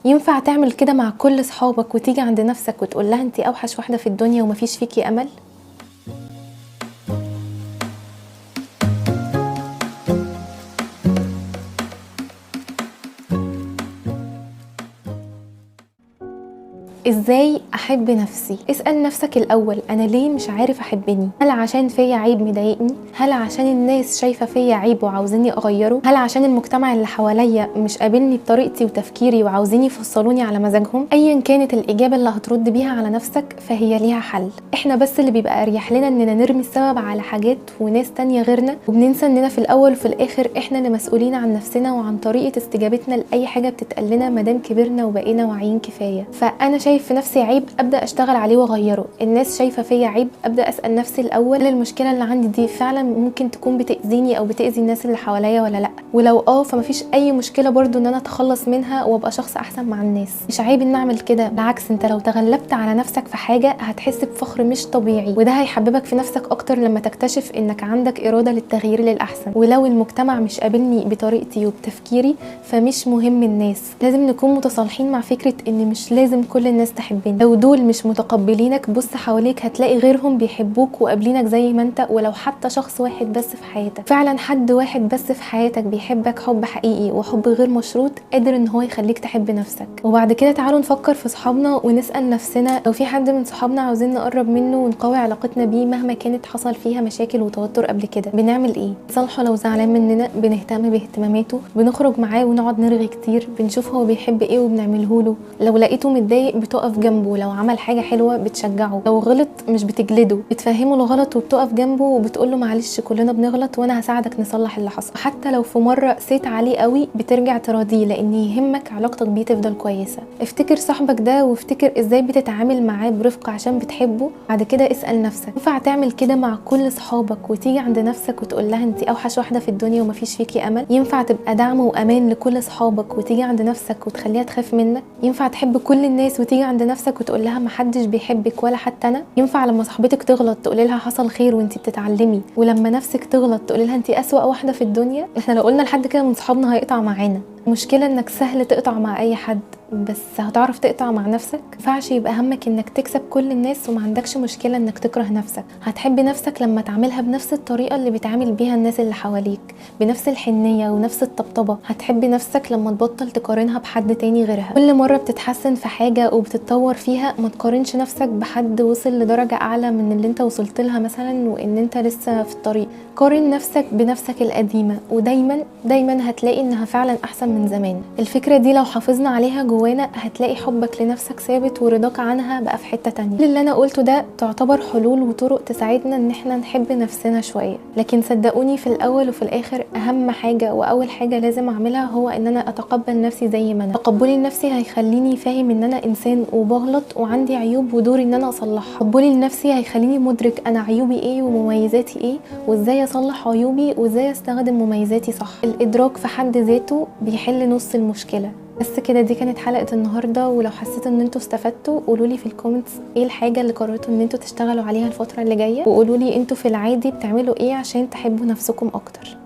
ينفع تعمل كده مع كل صحابك وتيجي عند نفسك وتقول لها انتي اوحش واحدة في الدنيا ومفيش فيكي امل؟ ازاي احب نفسي؟ اسأل نفسك الاول، انا ليه مش عارف احبني؟ هل عشان فيا عيب مضايقني؟ هل عشان الناس شايفة فيا عيب وعاوزيني اغيره؟ هل عشان المجتمع اللي حواليا مش قابلني بطريقتي وتفكيري وعاوزين يفصلوني على مزاجهم؟ ايا كانت الاجابة اللي هترد بيها على نفسك فهي ليها حل. احنا بس اللي بيبقى اريح لنا اننا نرمي السبب على حاجات وناس تانية غيرنا، وبننسى اننا في الاول وفي الاخر احنا اللي مسؤولين عن نفسنا وعن طريقة استجابتنا لاي حاجة بتتقال لنا مادام كبرنا وبقينا واعيين كفاية. فانا شايف في نفسي عيب ابدا اشتغل عليه واغيره، الناس شايفه فيا عيب ابدا اسال نفسي الاول هل المشكله اللي عندي دي فعلا ممكن تكون بتاذيني او بتاذي الناس اللي حواليا ولا لا، ولو فمفيش اي مشكله برضو ان انا اتخلص منها وابقى شخص احسن مع الناس. مش عيب ان اعمل كده، بالعكس انت لو تغلبت على نفسك في حاجه هتحس بفخر مش طبيعي، وده هيحببك في نفسك اكتر لما تكتشف انك عندك اراده للتغيير للاحسن. ولو المجتمع مش قابلني بطريقتي وبتفكيري فمش مهم الناس، لازم نكون متصالحين مع فكره ان مش لازم كل الناس تحبني. لو دول مش متقبلينك بص حواليك هتلاقي غيرهم بيحبوك وقابلينك زي ما انت، ولو حتى شخص واحد بس في حياتك، فعلا حد واحد بس في حياتك بيحبك حب حقيقي وحب غير مشروط قادر ان هو يخليك تحب نفسك. وبعد كده تعالوا نفكر في صحابنا ونسأل نفسنا لو في حد من صحابنا عاوزين نقرب منه ونقوي علاقتنا بيه مهما كانت حصل فيها مشاكل وتوتر قبل كده، بنعمل ايه؟ صالحه لو زعلان مننا، بنهتم باهتماماته، بنخرج معاه ونقعد نرغي كتير، بنشوف هو بيحب ايه وبنعمله له، لو لقيته متضايق بتقف جنبه، لو عمل حاجه حلوه بتشجعه، لو غلط مش بتجلده، بتفهمه الغلط وبتقف جنبه وبتقول له معلش كلنا بنغلط وانا هساعدك نصلح اللي حصل. حتى لو في مره سيت عليه قوي بترجع تراضيه لان يهمك علاقتك بيه تفضل كويسه. افتكر صاحبك ده وافتكر ازاي بتتعامل معاه برفق عشان بتحبه. بعد كده اسال نفسك ينفع تعمل كده مع كل صحابك وتيجي عند نفسك وتقول لها انت اوحش واحده في الدنيا ومفيش فيكي امل؟ ينفع تبقى دعم وامان لكل صحابك وتيجي عند نفسك وتخليها تخاف منك؟ ينفع تحب كل الناس وتيجي عند نفسك وتقول لها محدش بيحبك ولا حتى انا؟ ينفع لما صاحبتك تغلط تقولي لها حصل خير وانت بتتعلمي، ولما نفسك تغلط تقولي لها انت اسوأ واحده في الدنيا؟ احنا لو قلنا لحد كده من صحابنا هيقطع معانا. المشكله انك سهل تقطع مع اي حد، بس هتعرف تقطع مع نفسك؟ مينفعش يبقى همك انك تكسب كل الناس وما عندكش مشكله انك تكره نفسك. هتحب نفسك لما تعملها بنفس الطريقه اللي بيتعامل بيها الناس اللي حواليك، بنفس الحنيه ونفس الطبطبه. هتحب نفسك لما تبطل تقارنها بحد تاني غيرها. كل مره بتتحسن في حاجه وبتتطور فيها ما تقارنش نفسك بحد وصل لدرجه اعلى من اللي انت وصلت لها مثلا وان انت لسه في الطريق. قارن نفسك بنفسك القديمه ودايما دايما هتلاقي انها فعلا احسن من زمان. الفكره دي لو حافظنا عليها جوانا هتلاقي حبك لنفسك ثابت ورضاك عنها بقى في حته تانية. اللي انا قلته ده تعتبر حلول وطرق تساعدنا ان احنا نحب نفسنا شويه، لكن صدقوني في الاول وفي الاخر اهم حاجه واول حاجه لازم اعملها هو ان انا اتقبل نفسي زي ما انا. تقبلي لنفسي هيخليني فاهم ان انا انسان وبغلط وعندي عيوب ودوري ان انا اصلحها. تقبلي لنفسي هيخليني مدرك انا عيوبي ايه ومميزاتي ايه وازاي اصلح عيوبي وازاي استخدم مميزاتي صح. الادراك في حد ذاته بيحل نص المشكله. بس كده دي كانت حلقة النهاردة، ولو حسيتوا ان انتوا استفدتوا قولولي في الكومنتس ايه الحاجة اللي قررتوا ان انتوا تشتغلوا عليها الفترة اللي جاية، وقولولي انتوا في العادي بتعملوا ايه عشان تحبوا نفسكم اكتر.